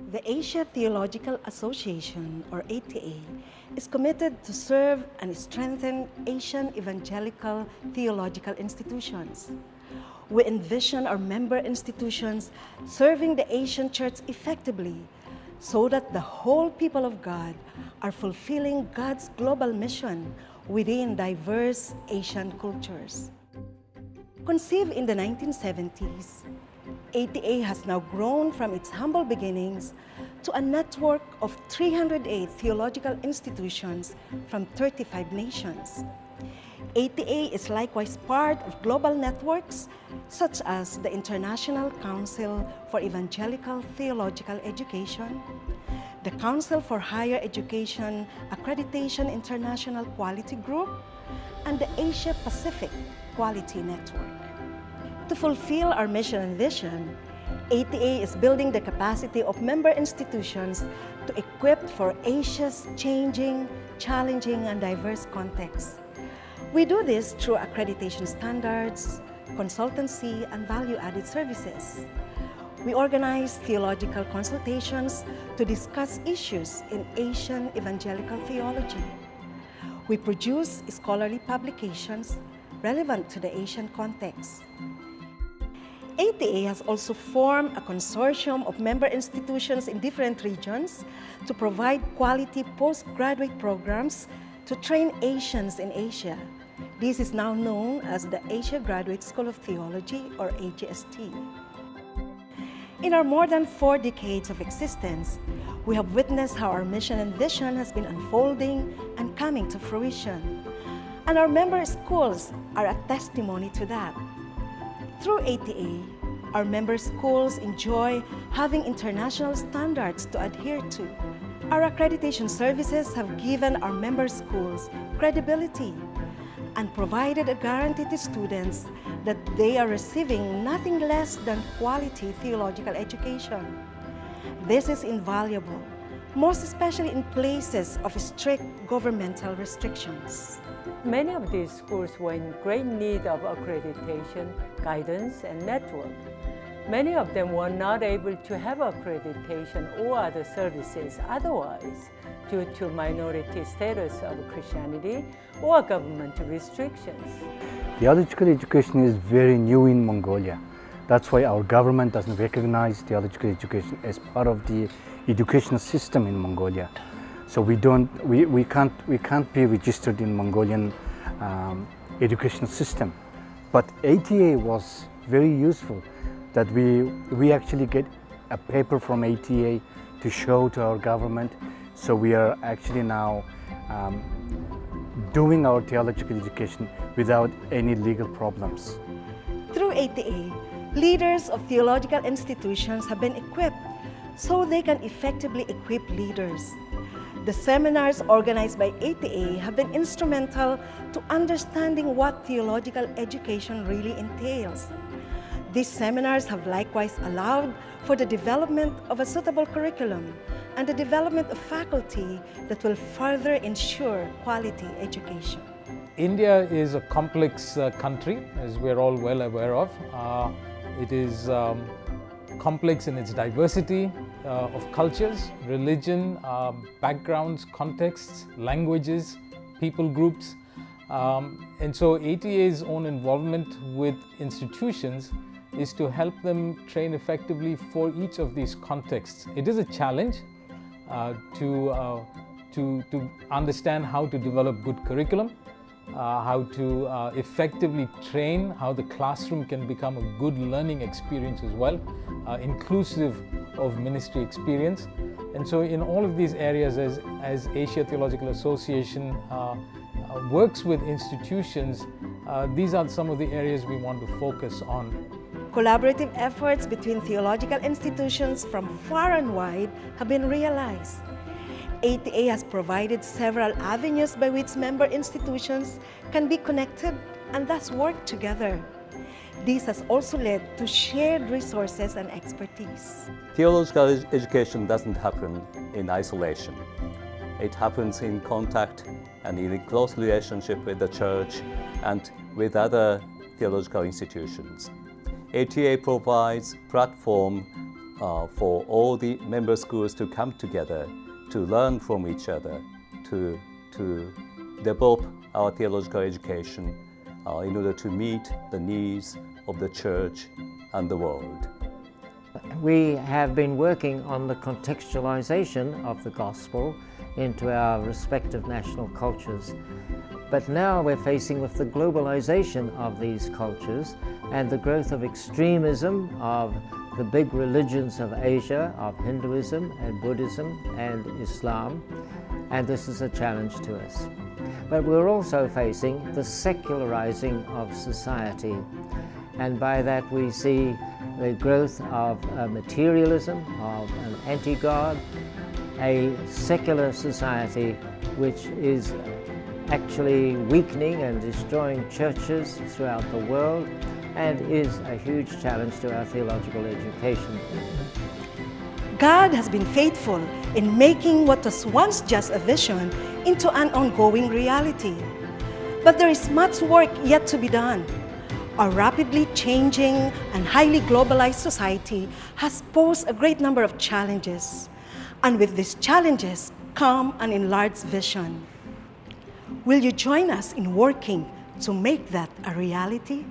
The Asia Theological Association, or ATA, is committed to serve and strengthen Asian evangelical theological institutions. We envision our member institutions serving the Asian church effectively so that the whole people of God are fulfilling God's global mission within diverse Asian cultures. Conceived in the 1970s, ATA has now grown from its humble beginnings to a network of 308 theological institutions from 35 nations. ATA is likewise part of global networks such as the International Council for Evangelical Theological Education, the Council for Higher Education Accreditation International Quality Group, and the Asia Pacific Quality Network. To fulfill our mission and vision, ATA is building the capacity of member institutions to equip for Asia's changing, challenging, and diverse contexts. We do this through accreditation standards, consultancy, and value-added services. We organize theological consultations to discuss issues in Asian evangelical theology. We produce scholarly publications relevant to the Asian context. ATA has also formed a consortium of member institutions in different regions to provide quality postgraduate programs to train Asians in Asia. This is now known as the Asia Graduate School of Theology, or AGST. In our more than 4 decades of existence, we have witnessed how our mission and vision has been unfolding and coming to fruition. And our member schools are a testimony to that. Through ATA, our member schools enjoy having international standards to adhere to. Our accreditation services have given our member schools credibility and provided a guarantee to students that they are receiving nothing less than quality theological education. This is invaluable, most especially in places of strict governmental restrictions. Many of these schools were in great need of accreditation, guidance, and network. Many of them were not able to have accreditation or other services otherwise due to minority status of Christianity or government restrictions. Theological education is very new in Mongolia. That's why our government doesn't recognize theological education as part of the educational system in Mongolia. So we can't be registered in Mongolian educational system. But ATA was very useful that we actually get a paper from ATA to show to our government. So we are actually now doing our theological education without any legal problems. Through ATA, leaders of theological institutions have been equipped so they can effectively equip leaders. The seminars organized by ATA have been instrumental to understanding what theological education really entails. These seminars have likewise allowed for the development of a suitable curriculum and the development of faculty that will further ensure quality education. India is a complex country, as we're all well aware of. It is complex in its diversity of cultures, religion, backgrounds, contexts, languages, people groups. And so ATA's own involvement with institutions is to help them train effectively for each of these contexts. It is a challenge to understand how to develop good curriculum, how to effectively train, how the classroom can become a good learning experience as well, inclusive of ministry experience. And so in all of these areas, as Asia Theological Association works with institutions, these are some of the areas we want to focus on. Collaborative efforts between theological institutions from far and wide have been realized. ATA has provided several avenues by which member institutions can be connected and thus work together. This has also led to shared resources and expertise. Theological education doesn't happen in isolation. It happens in contact and in a close relationship with the church and with other theological institutions. ATA provides a platform for all the member schools to come together, to learn from each other, to develop our theological education in order to meet the needs of the church and the world. We have been working on the contextualization of the gospel into our respective national cultures. But now we're facing with the globalization of these cultures and the growth of extremism of the big religions of Asia, of Hinduism and Buddhism and Islam, and this is a challenge to us. But we're also facing the secularizing of society, and by that we see the growth of materialism, of an anti-God, a secular society which is actually weakening and destroying churches throughout the world, and is a huge challenge to our theological education. God has been faithful in making what was once just a vision into an ongoing reality. But there is much work yet to be done. Our rapidly changing and highly globalized society has posed a great number of challenges. And with these challenges come an enlarged vision. Will you join us in working to make that a reality?